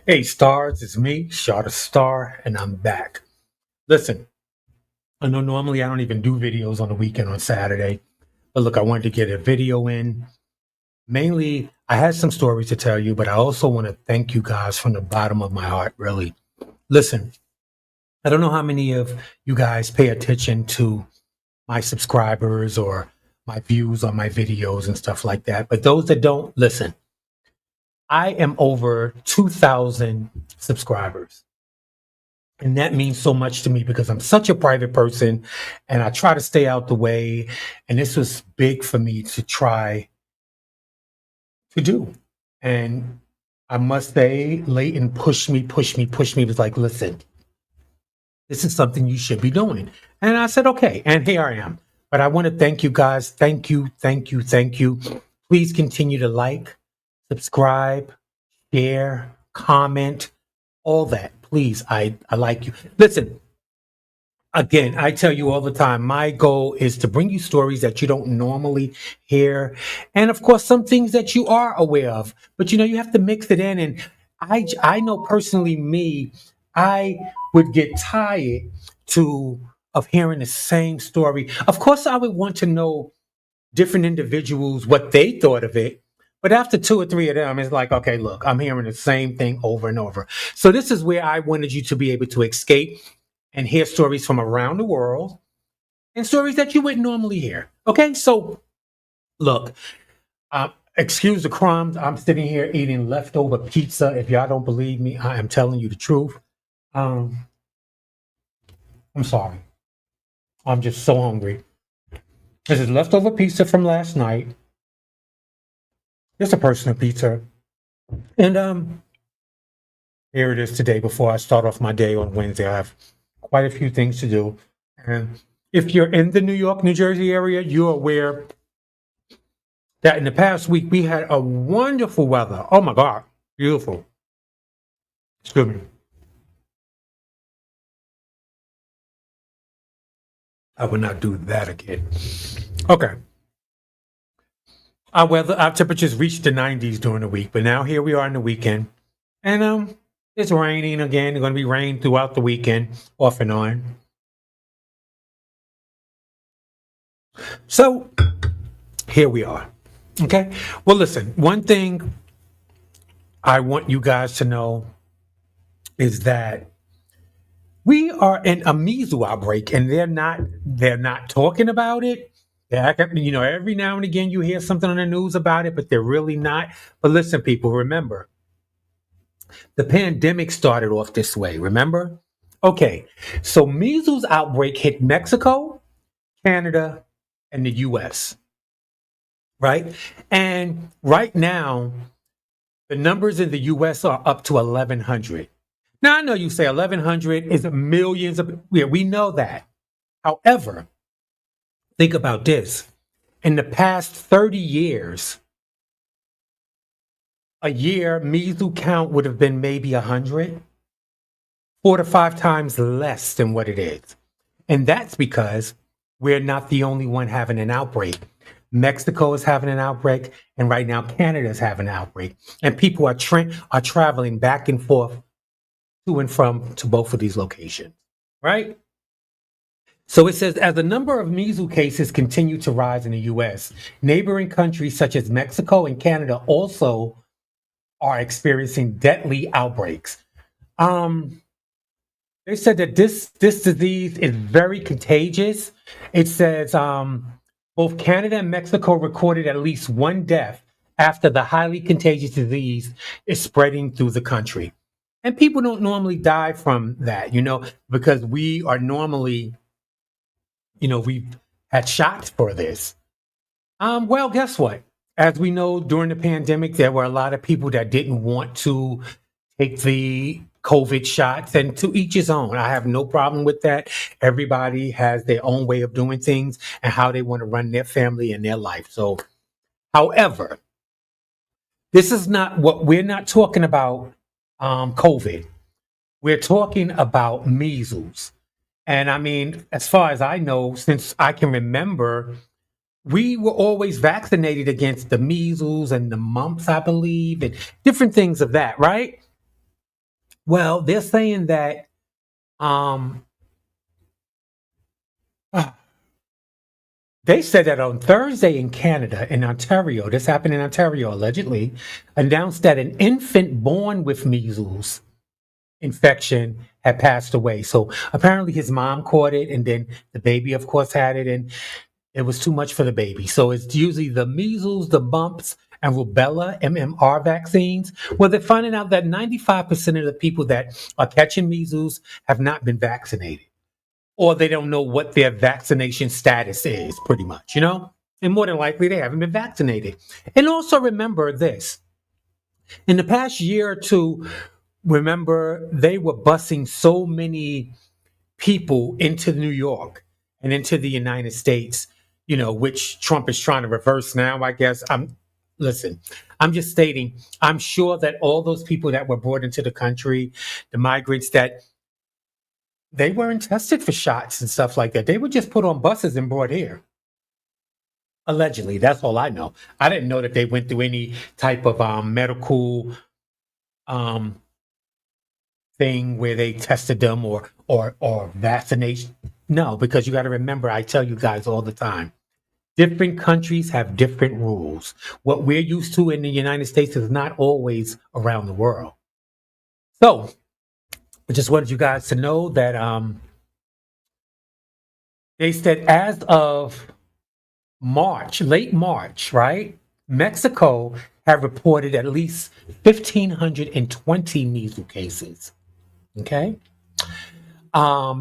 Hey, stars, it's me, Shot a Star, and I'm back. Listen, I know normally I don't even do videos on the weekend on Saturday, but look, I wanted to get a video in. Mainly, I had some stories to tell you, but I also want to thank you guys from the bottom of my heart, really. Listen, I don't know how many of you guys pay attention to my subscribers or my views on my videos and stuff like that, but those that don't, listen, I am over 2,000 subscribers. And that means so much to me because I'm such a private person and I try to stay out the way. And this was big for me to try to do. And I must say, Leighton pushed me, was like, listen, this is something you should be doing. And I said, okay. And here I am. But I want to thank you guys. Thank you, thank you, thank you. Please continue to like, subscribe, share, comment, all that. Please, I like you. Listen, again, I tell you all the time, my goal is to bring you stories that you don't normally hear. And of course, some things that you are aware of, but you have to mix it in. And I know personally me, I would get tired to of hearing the same story. Of course, I would want to know different individuals what they thought of it. But after two or three of them, it's like, okay, look, I'm hearing the same thing over and over. So this is where I wanted you to be able to escape and hear stories from around the world and stories that you wouldn't normally hear. Okay, so look, excuse the crumbs. I'm sitting here eating leftover pizza. If y'all don't believe me, I am telling you the truth. Um, I'm sorry. I'm just so hungry. This is leftover pizza from last night. Just a personal pizza. And here it is today before I start off my day on Wednesday. I have quite a few things to do. And if you're in the New York, New Jersey area, you're aware that in the past week we had a wonderful weather. Oh my God, beautiful. Excuse me. I will not do that again. Okay. Our temperatures reached the 90s during the week, but now here we are in the weekend. And it's raining again. It's gonna be rain throughout the weekend, off and on. So here we are. Okay. Well, listen, one thing I want you guys to know is that we are in a measles outbreak, and they're not talking about it. Every now and again you hear something on the news about it, but they're really not. But listen, people, remember the pandemic started off this way. Remember? Okay, so measles outbreak hit Mexico, Canada, and the U.S. Right, and right now the numbers in the U.S. are up to 1,100. Now I know you say 1,100 is millions of. Yeah, we know that. However, think about this. In the past 30 years, a year measles count would have been maybe 100, 4 to 5 times less than what it is. And that's because we're not the only one having an outbreak. Mexico is having an outbreak, and right now Canada is having an outbreak. And people are traveling back and forth to and from to both of these locations, right? So it says, as the number of measles cases continue to rise in the US, neighboring countries such as Mexico and Canada also are experiencing deadly outbreaks. Um, they said that this disease is very contagious. It says both Canada and Mexico recorded at least one death after the highly contagious disease is spreading through the country. And people don't normally die from that, because we are normally, we've had shots for this. Well, guess what? As we know, during the pandemic, there were a lot of people that didn't want to take the COVID shots, and to each his own. I have no problem with that. Everybody has their own way of doing things and how they want to run their family and their life. So, however, this is not what we're not talking about. COVID. We're talking about measles. And I mean, as far as I know, since I can remember, we were always vaccinated against the measles and the mumps, I believe, and different things of that, right? Well, they're saying that um, they said that on Thursday in Canada, in Ontario, this happened in Ontario allegedly, announced that an infant born with measles infection had passed away. So apparently his mom caught it, and then the baby, of course, had it, and it was too much for the baby. So it's usually the measles, the mumps, and rubella MMR vaccines. Well, they're finding out that 95% of the people that are catching measles have not been vaccinated, or they don't know what their vaccination status is, pretty much, you know? And more than likely, they haven't been vaccinated. And also remember this, in the past year or two, remember they were busing so many people into New York and into the United States, you know, which Trump is trying to reverse now, I guess. Listen, I'm just stating, I'm sure that all those people that were brought into the country, the migrants, that they weren't tested for shots and stuff like that. They were just put on buses and brought here. Allegedly, that's all I know. I didn't know that they went through any type of medical um, thing where they tested them or vaccination. No, because you got to remember, I tell you guys all the time, different countries have different rules. What we're used to in the United States is not always around the world. So I just wanted you guys to know that they said as of March, late March, right? Mexico had reported at least 1,520 measles cases. Okay.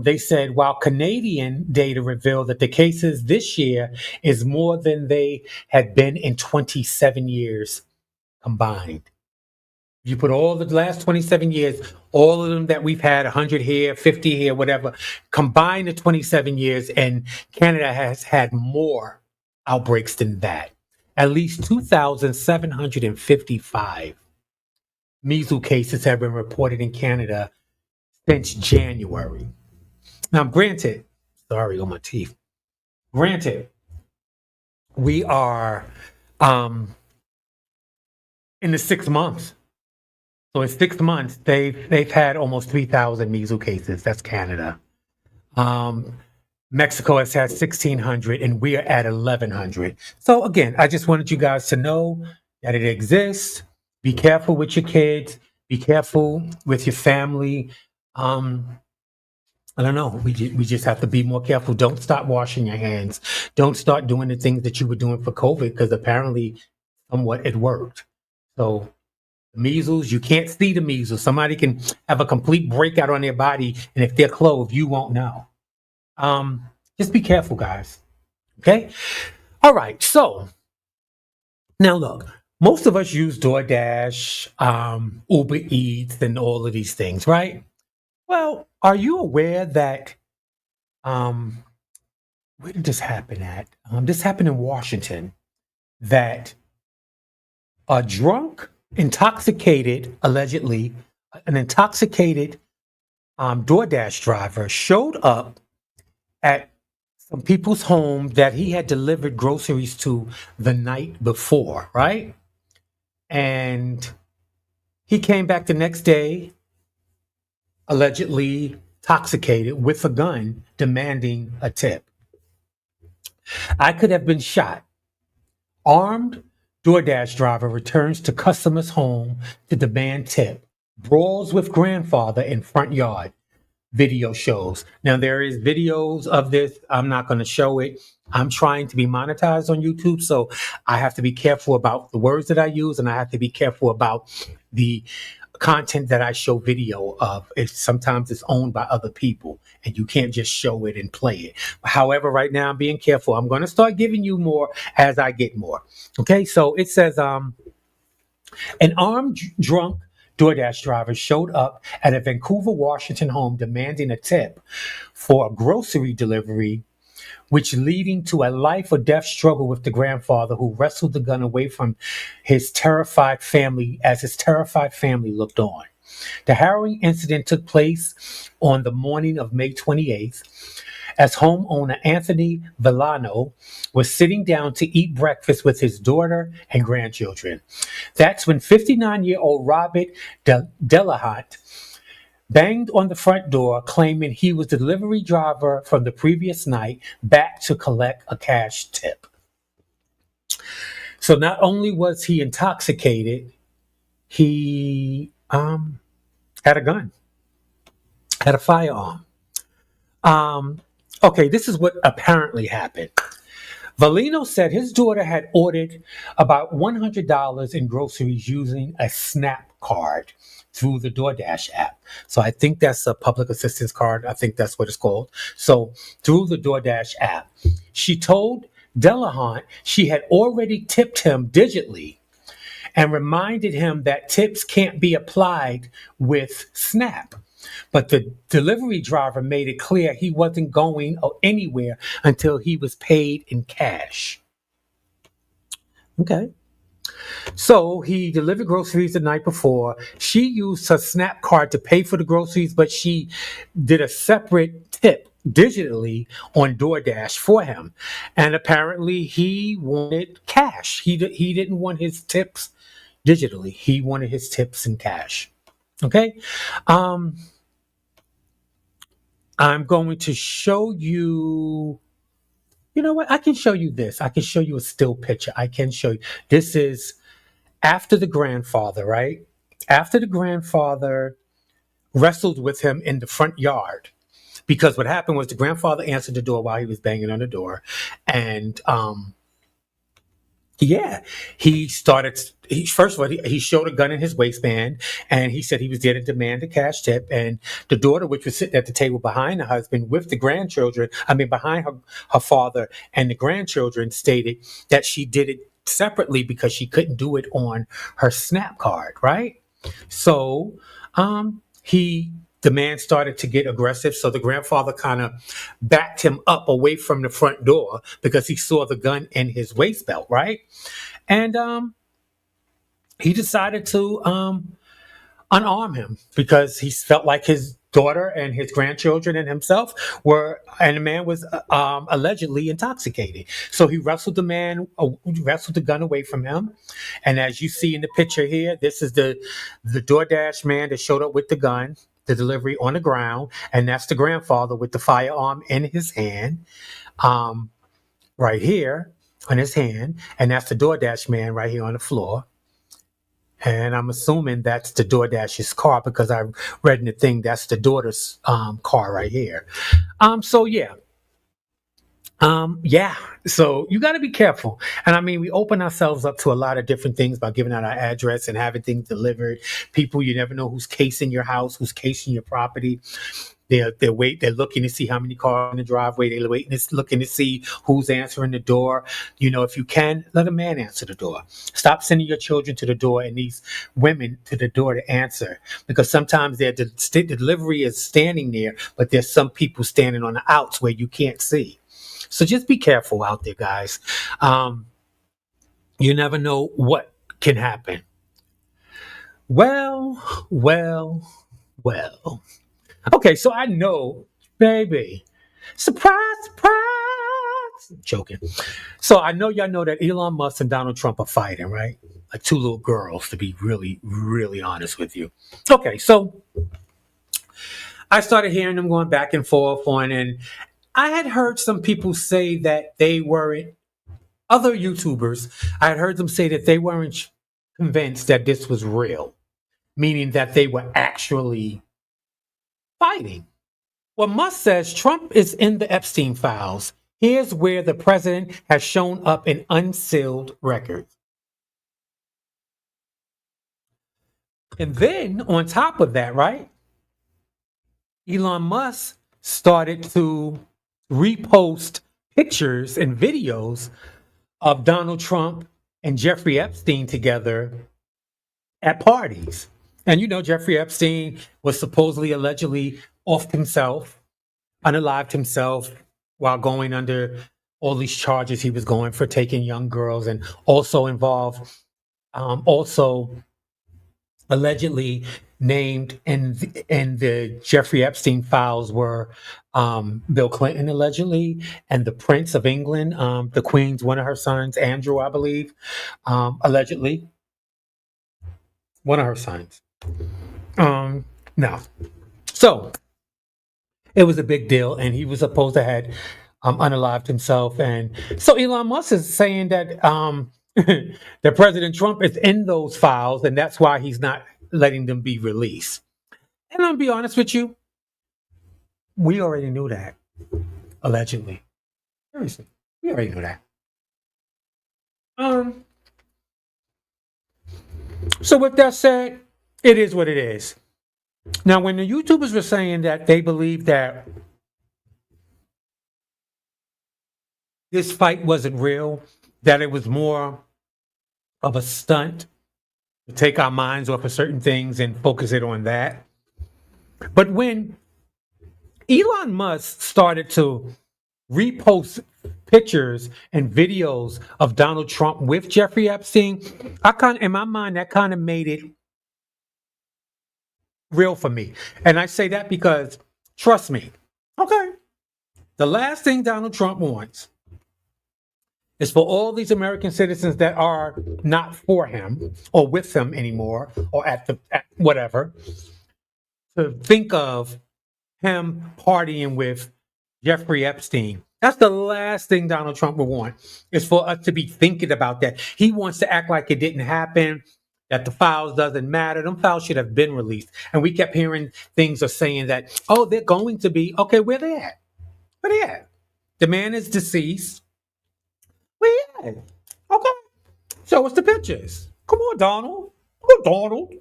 They said while Canadian data revealed that the cases this year is more than they had been in 27 years combined. You put all the last 27 years, all of them that we've had, 100 here, 50 here, whatever, combine the 27 years, and Canada has had more outbreaks than that. At least 2,755 measles cases have been reported in Canada since January. Now, granted, sorry on my teeth. Granted, we are um, in the 6 months. So in 6 months, they've had almost 3,000 measles cases. That's Canada. Um, Mexico has had 1,600, and we are at 1,100. So again, I just wanted you guys to know that it exists. Be careful with your kids. Be careful with your family. Um, I don't know. We just have to be more careful. Don't stop washing your hands. Don't start doing the things that you were doing for COVID, because apparently, somewhat it worked. So measles, you can't see the measles. Somebody can have a complete breakout on their body, and if they're clothed, you won't know. Um, just be careful, guys. Okay. All right. So now look, most of us use DoorDash, Uber Eats, and all of these things, right? Well, are you aware that um, where did this happen at? This happened in Washington. That a drunk, intoxicated, allegedly, an intoxicated DoorDash driver showed up at some people's home that he had delivered groceries to the night before, right? And he came back the next day, allegedly intoxicated with a gun, demanding a tip. I could have been shot. Armed DoorDash driver returns to customer's home to demand tip. Brawls with grandfather in front yard. Video shows. Now there is videos of this. I'm not going to show it. I'm trying to be monetized on YouTube, so I have to be careful about the words that I use, and I have to be careful about the content that I show video of. It sometimes it's owned by other people, and you can't just show it and play it. However, right now I'm being careful. I'm going to start giving you more as I get more. Okay, so it says an armed drunk DoorDash driver showed up at a Vancouver, Washington home demanding a tip for a grocery delivery, which leading to a life or death struggle with the grandfather, who wrestled the gun away from his terrified family as his terrified family looked on. The harrowing incident took place on the morning of May 28th as homeowner Anthony Villano was sitting down to eat breakfast with his daughter and grandchildren. That's when 59-year-old Robert Delahant banged on the front door claiming he was the delivery driver from the previous night back to collect a cash tip. So not only was he intoxicated, he had a gun, had a firearm. Um, okay, this is what apparently happened. Valino said his daughter had ordered about $100 in groceries using a SNAP card through the DoorDash app. So I think that's a public assistance card. I think that's what it's called. So through the DoorDash app, she told Delahunt she had already tipped him digitally and reminded him that tips can't be applied with SNAP. But the delivery driver made it clear he wasn't going anywhere until he was paid in cash. Okay. So he delivered groceries the night before. She used her SNAP card to pay for the groceries, but she did a separate tip digitally on DoorDash for him. And apparently he wanted cash. He didn't want his tips digitally. He wanted his tips in cash. Okay. Um, I'm going to show you. You know what? I can show you this. I can show you a still picture. I can show you. This is after the grandfather, right? After the grandfather wrestled with him in the front yard. Because what happened was the grandfather answered the door while he was banging on the door. And yeah, he started. First of all, he showed a gun in his waistband, and he said he was there to demand a cash tip. And the daughter, which was sitting at the table behind the husband with the grandchildren, behind her father and the grandchildren, stated that she did it separately because she couldn't do it on her SNAP card, right? So, he the man started to get aggressive. So the grandfather kind of backed him up away from the front door because he saw the gun in his waist belt, right? And he decided to unarm him because he felt like his daughter and his grandchildren and himself and the man was allegedly intoxicated. So he wrestled the gun away from him. And as you see in the picture here, this is the DoorDash man that showed up with the gun, the delivery on the ground, and that's the grandfather with the firearm in his hand, right here on his hand, and that's the DoorDash man right here on the floor. And I'm assuming that's the DoorDash's car because I read in the thing that's the daughter's car right here. So yeah. Yeah. So you got to be careful. And I mean, we open ourselves up to a lot of different things by giving out our address and having things delivered. People, you never know who's casing your house, who's casing your property. They're looking to see how many cars in the driveway. They're looking to see who's answering the door. You know, if you can, let a man answer the door. Stop sending your children to the door and these women to the door to answer, because sometimes the delivery is standing there, but there's some people standing on the outs where you can't see. So just be careful out there, guys. You never know what can happen. Well, well, well. Okay, so I know, baby. Surprise, surprise. Joking. So I know y'all know that Elon Musk and Donald Trump are fighting, right? Like two little girls, to be really, really honest with you. Okay, so I started hearing them going back and forth and I had heard some people say that they weren't, other YouTubers, I had heard them say that they weren't convinced that this was real, meaning that they were actually fighting. Well, Musk says Trump is in the Epstein files. Here's where the president has shown up in unsealed records. And then on top of that, right, Elon Musk started to repost pictures and videos of Donald Trump and Jeffrey Epstein together at parties. And you know, Jeffrey Epstein was supposedly allegedly offed himself, unalived himself while going under all these charges he was going for taking young girls, and also involved, also allegedly named in the Jeffrey Epstein files were Bill Clinton allegedly, and the Prince of England, the Queen's one of her sons, Andrew, I believe, allegedly one of her sons. No, So it was a big deal, and he was supposed to have unalived himself. And so Elon Musk is saying that that President Trump is in those files, and that's why he's not letting them be released. And I'll be honest with you, we already knew that, allegedly. Seriously, we already knew that. Um, so with that said, it is what it is. Now, when the YouTubers were saying that they believe that this fight wasn't real, that it was more of a stunt to take our minds off of certain things and focus it on that. But when Elon Musk started to repost pictures and videos of Donald Trump with Jeffrey Epstein, in my mind, that kind of made it real for me. And I say that because, trust me, okay, the last thing Donald Trump wants is for all these American citizens that are not for him or with him anymore or at whatever to think of him partying with Jeffrey Epstein. That's the last thing Donald Trump would want, is for us to be thinking about that. He wants to act like it didn't happen, that the files doesn't matter. Them files should have been released. And we kept hearing things of saying that, oh, they're going to be. Okay, where they at? Where they at? The man is deceased. Where he at? Okay. Show us the pictures. Come on, Donald. Come on, Donald.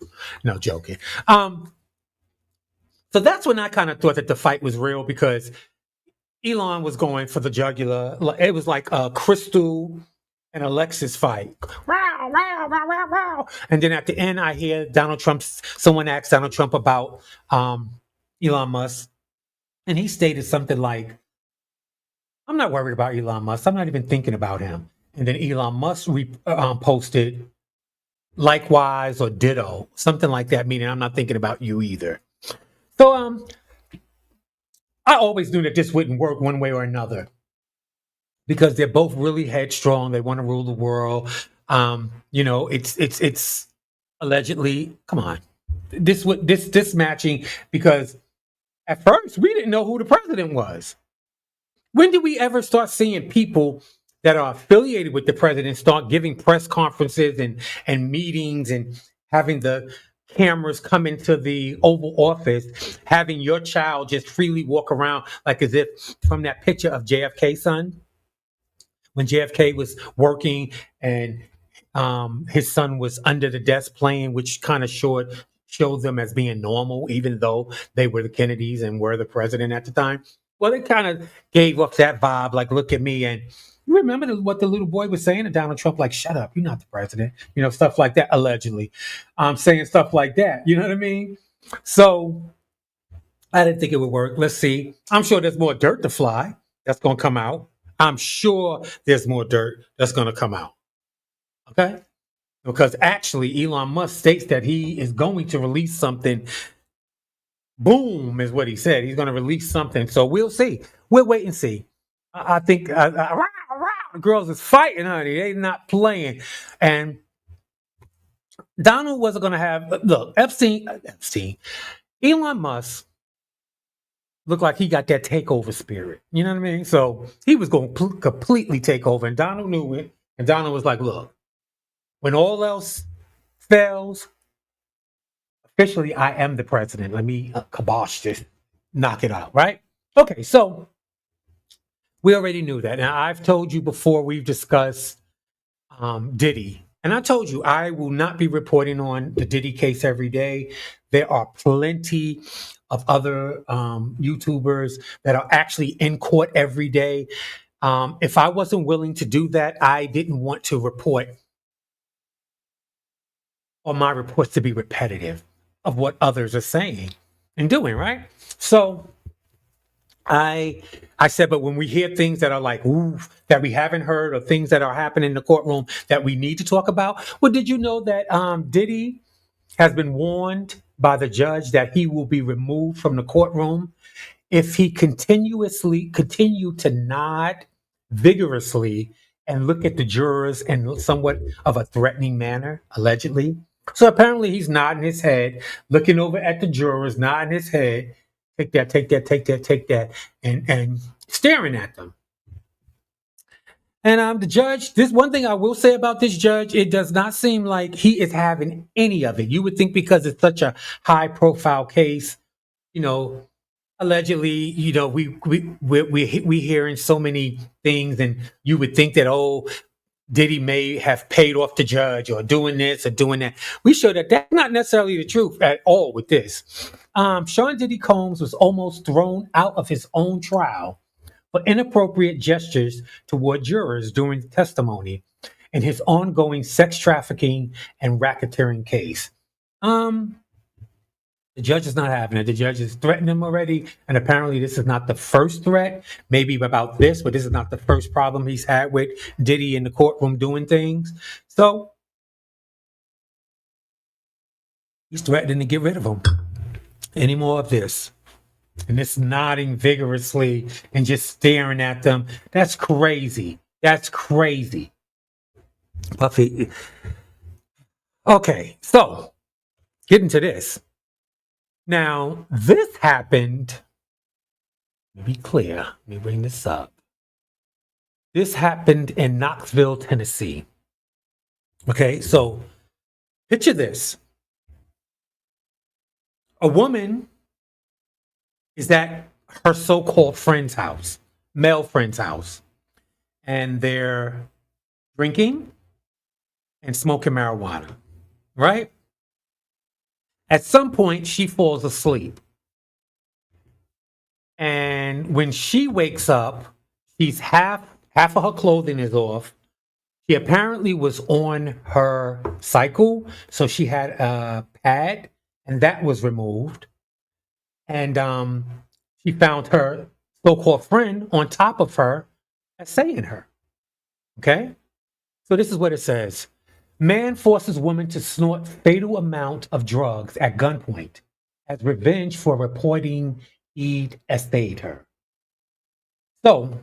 No, joking. So that's when I kind of thought that the fight was real, because Elon was going for the jugular. It was like a Crystal and Alexis fight. Wow, wow, wow, wow, wow. And then at the end, I hear someone asked Donald Trump about Elon Musk. And he stated something like, I'm not worried about Elon Musk. I'm not even thinking about him. And then Elon Musk posted likewise or ditto, something like that, meaning I'm not thinking about you either. So I always knew that this wouldn't work one way or another, because they're both really headstrong. They want to rule the world. It's allegedly, come on, this matching, because at first we didn't know who the president was. When did we ever start seeing people that are affiliated with the president start giving press conferences and meetings and having the cameras come into the Oval Office, having your child just freely walk around, like as if from that picture of JFK's son, when JFK was working and his son was under the desk playing, which kind of showed them as being normal, even though they were the Kennedys and were the president at the time. Well, it kind of gave off that vibe, like, look at me. And you remember what the little boy was saying to Donald Trump, like, shut up, you're not the president, stuff like that, allegedly. Saying stuff like that, you know what I mean? So I didn't think it would work. Let's see. I'm sure there's more dirt to fly that's going to come out. I'm sure there's more dirt that's going to come out. Okay? Because actually, Elon Musk states that he is going to release something. Boom is what he said. He's going to release something. So we'll see. We'll wait and see. I think the girls is fighting, honey. They're not playing. And Donald wasn't going to have, look, Epstein, Elon Musk looked like he got that takeover spirit. You know what I mean? So he was going to completely take over. And Donald knew it. And Donald was like, look, when all else fails, officially, I am the president. Let me kibosh this, knock it out, right? Okay, so we already knew that. Now, I've told you before, we've discussed Diddy. And I told you, I will not be reporting on the Diddy case every day. There are plenty of other YouTubers that are actually in court every day. If I wasn't willing to do that, I didn't want to report, or my reports to be repetitive of what others are saying and doing, right? So I said, but when we hear things that are like, ooh, that we haven't heard, or things that are happening in the courtroom that we need to talk about, well, did you know that Diddy has been warned by the judge that he will be removed from the courtroom if he continue to nod vigorously and look at the jurors in somewhat of a threatening manner, allegedly? So apparently he's nodding his head, looking over at the jurors, nodding his head, take that, take that, take that, take that, and staring at them. And the judge, this one thing I will say about this judge, it does not seem like he is having any of it. You would think because it's such a high profile case, you know, allegedly, we hearing so many things, and you would think that, oh, Diddy may have paid off the judge or doing this or doing that. We show that that's not necessarily the truth at all with this. Sean Diddy Combs was almost thrown out of his own trial for inappropriate gestures toward jurors during the testimony in his ongoing sex trafficking and racketeering case. Um, the judge is not having it. The judge has threatened him already, and apparently this is not the first threat. Maybe about this, but this is not the first problem he's had with Diddy in the courtroom doing things. So he's threatening to get rid of him. Any more of this? And it's nodding vigorously and just staring at them. That's crazy. That's crazy. Puffy. Okay, so getting to this. Now, this happened. Let me be clear. Let me bring this up. This happened in Knoxville, Tennessee. Okay, so picture this. A woman is at her so-called friend's house, male friend's house, and they're drinking and smoking marijuana, right? At some point, she falls asleep. And when she wakes up, she's half of her clothing is off. She apparently was on her cycle, so she had a pad, and that was removed. And she found her so-called friend on top of her, assailing her. Okay? So this is what it says. Man forces woman to snort fatal amount of drugs at gunpoint as revenge for reporting he'd essayed her. So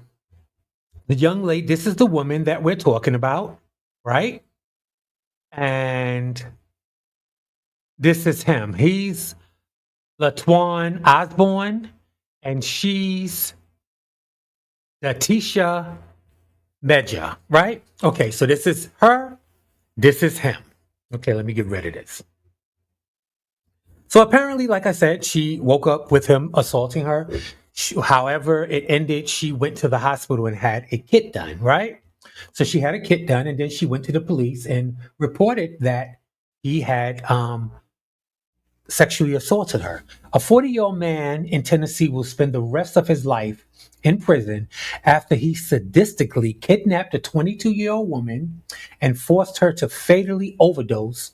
the young lady, this is the woman that we're talking about, right? And this is him. He's LaTwan Osborne, and she's Latisha Medja, right? Okay, so this is her. This is him. Okay, let me get rid of this. So apparently, like I said, she woke up with him assaulting her. However, it ended, she went to the hospital and had a kit done, right? So she had a kit done, and then she went to the police and reported that he had sexually assaulted her. A 40-year-old man in Tennessee will spend the rest of his life in prison after he sadistically kidnapped a 22-year-old woman and forced her to fatally overdose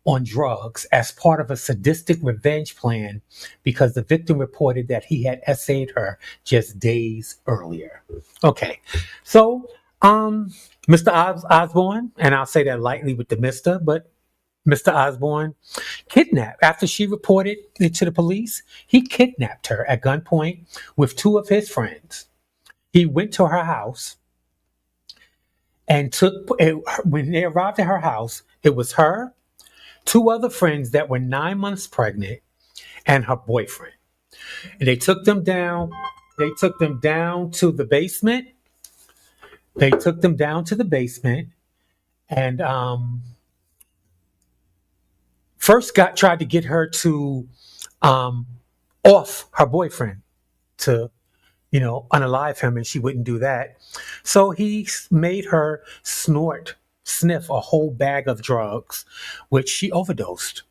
on drugs as part of a sadistic revenge plan because the victim reported that he had essayed her just days earlier. Okay, so Mr. Osborne, and I'll say that lightly with the Mr., but Mr. Osborne kidnapped. After she reported it to the police, he kidnapped her at gunpoint with two of his friends. He went to her house and when they arrived at her house, it was her, two other friends that were 9 months pregnant, and her boyfriend. And they took them down. They took them down to the basement. And first tried to get her to off her boyfriend to unalive him, and she wouldn't do that. So he made her sniff a whole bag of drugs, which she overdosed.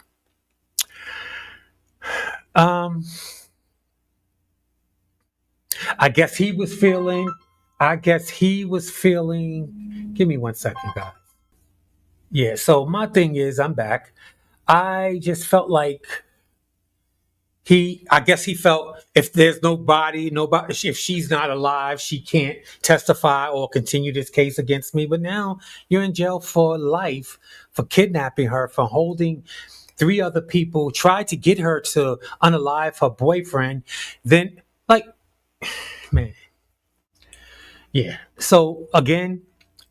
I guess he was feeling. Give me 1 second, guys. Yeah. So my thing is, I'm back. I just felt like I guess he felt if there's nobody, if she's not alive, she can't testify or continue this case against me. But now you're in jail for life for kidnapping her, for holding three other people, tried to get her to unalive her boyfriend. Then, man, yeah. So again,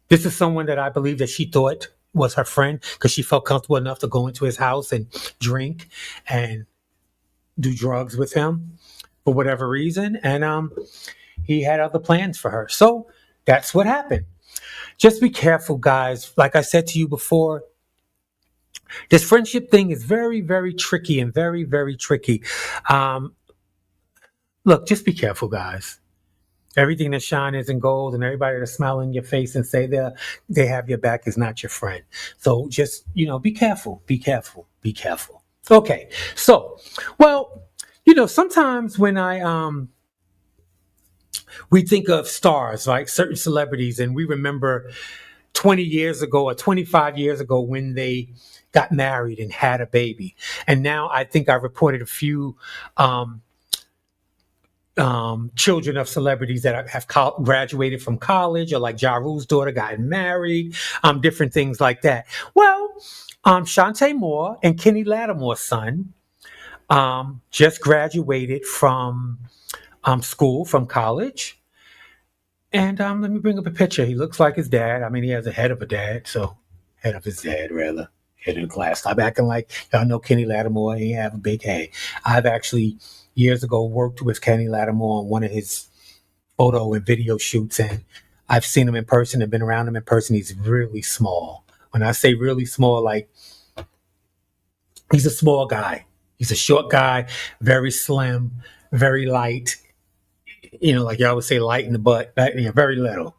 this is someone that I believe that she thought was her friend because she felt comfortable enough to go into his house and drink and do drugs with him. for whatever reason, and he had other plans for her. So that's what happened. Just be careful, guys. Like I said to you before, this friendship thing is very, very tricky and very, very tricky. Um, Look, just be careful, guys. Everything that shines isn't gold, and everybody that's smiling in your face and say they have your back is not your friend. So just be careful, be careful, be careful. Okay, so well, sometimes when I we think of stars, like certain celebrities, and we remember 20 years ago or 25 years ago when they got married and had a baby. And now I think I reported a few um, children of celebrities that have graduated from college, or like Ja Rule's daughter got married, different things like that. Well, Shantae Moore and Kenny Lattimore's son just graduated from school, from college. And let me bring up a picture. He looks like his dad. I mean, he has a head of a dad, so head of his dad, rather. Head of the class. Stop acting like y'all know Kenny Lattimore. He have a big head. I've actually years ago worked with Kenny Lattimore on one of his photo and video shoots, and I've seen him in person and been around him in person. He's really small. When I say really small, like he's a small guy. He's a short guy, very slim, very light. Like y'all would say, light in the butt, very little.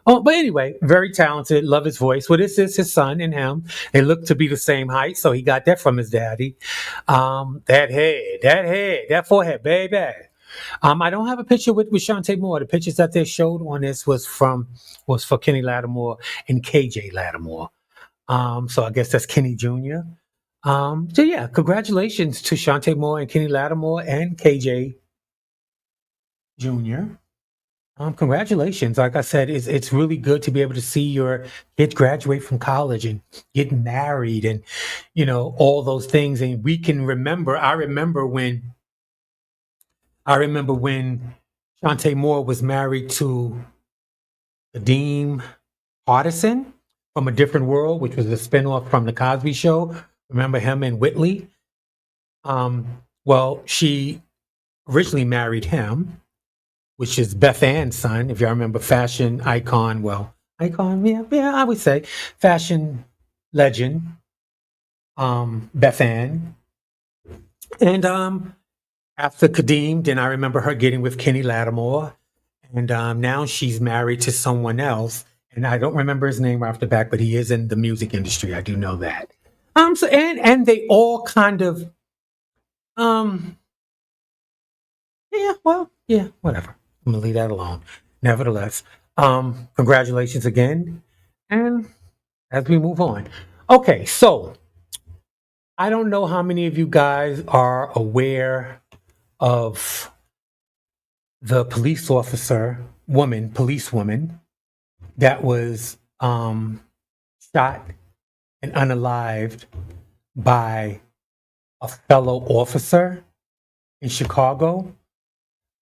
Oh, but anyway, very talented. Love his voice. Well, this is his son and him. They look to be the same height, so he got that from his daddy. That forehead, baby. I don't have a picture with Shantae Moore. The pictures that they showed on this was for Kenny Lattimore and KJ Lattimore. So I guess that's Kenny Jr. So yeah, congratulations to Shantae Moore and Kenny Lattimore and KJ Jr. Congratulations. Like I said, it's really good to be able to see your kids graduate from college and get married and, all those things. And we can remember, I remember when Shantae Moore was married to Kadeem Hardison from A Different World, which was a spinoff from The Cosby Show. Remember him and Whitley? Well, she originally married him, which is Beth Ann's son, if y'all remember, fashion icon. Well, icon, yeah, I would say fashion legend, Beth Ann. And after Kadeem, then I remember her getting with Kenny Lattimore, and now she's married to someone else, and I don't remember his name right off the back, but he is in the music industry. I do know that. So and they all kind of, um, yeah, well, yeah, whatever. I'm gonna leave that alone. Nevertheless, congratulations again. And as we move on. Okay, so I don't know how many of you guys are aware of the policewoman that was shot and unalived by a fellow officer in Chicago.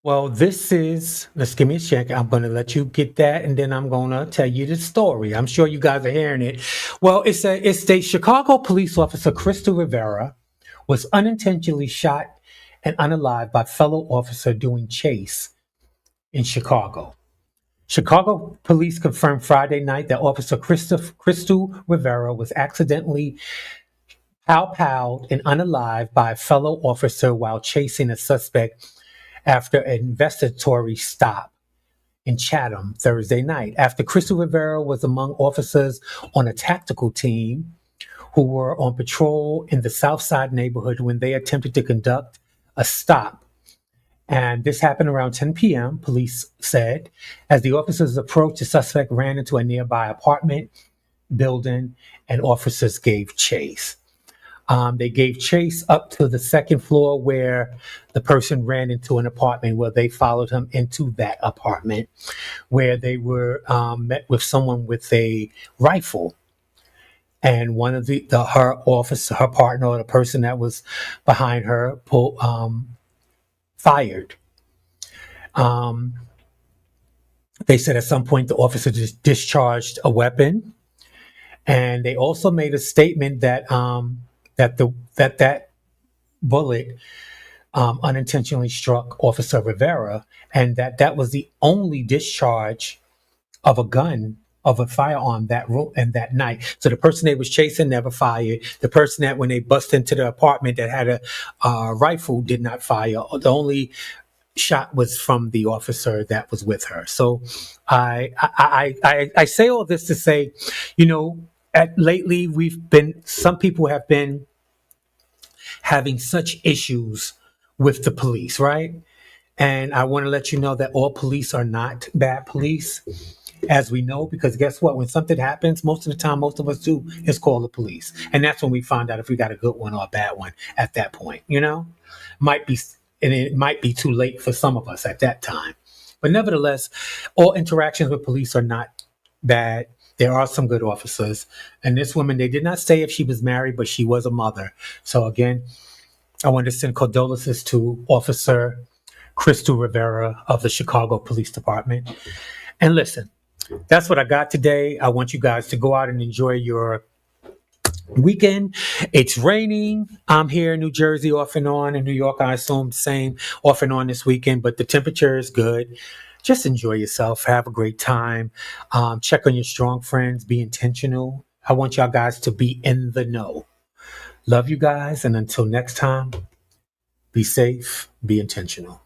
Well, let's give me a check. I'm going to let you get that, and then I'm going to tell you the story. I'm sure you guys are hearing it. Well, it's the Chicago police officer, Crystal Rivera, was unintentionally shot and unalived by fellow officer doing chase in Chicago. Chicago police confirmed Friday night that Officer Crystal Rivera was accidentally pow-powed and unalived by a fellow officer while chasing a suspect after an investigatory stop in Chatham Thursday night. After Crystal Rivera was among officers on a tactical team who were on patrol in the South Side neighborhood when they attempted to conduct a stop. And this happened around 10 p.m., police said. As the officers approached, the suspect ran into a nearby apartment building and officers gave chase. They gave chase up to the second floor where the person ran into an apartment, where they followed him into that apartment where they were met with someone with a rifle. And one of her officer, her partner, or the person that was behind her, fired. They said at some point the officer just discharged a weapon, and they also made a statement that that bullet unintentionally struck Officer Rivera, and that was the only discharge of a gun of a firearm that room and that night. So the person they was chasing never fired. The person that when they bust into the apartment that had a rifle did not fire. The only shot was from the officer that was with her. So I say all this to say, you know, lately some people have been having such issues with the police, right? And I want to let you know that all police are not bad police, as we know, because guess what? When something happens, most of the time, most of us do is call the police. And that's when we find out if we got a good one or a bad one at that point, you know? Might be, and it might be too late for some of us at that time. But nevertheless, all interactions with police are not bad. There are some good officers. And this woman, they did not say if she was married, but she was a mother. So again, I want to send condolences to Officer Crystal Rivera of the Chicago Police Department. And listen, that's what I got today. I want you guys to go out and enjoy your weekend. It's raining. I'm here in New Jersey off and on. In New York, I assume the same off and on this weekend, but the temperature is good. Just enjoy yourself. Have a great time. Check on your strong friends. Be intentional. I want y'all guys to be in the know. Love you guys. And until next time, be safe, be intentional.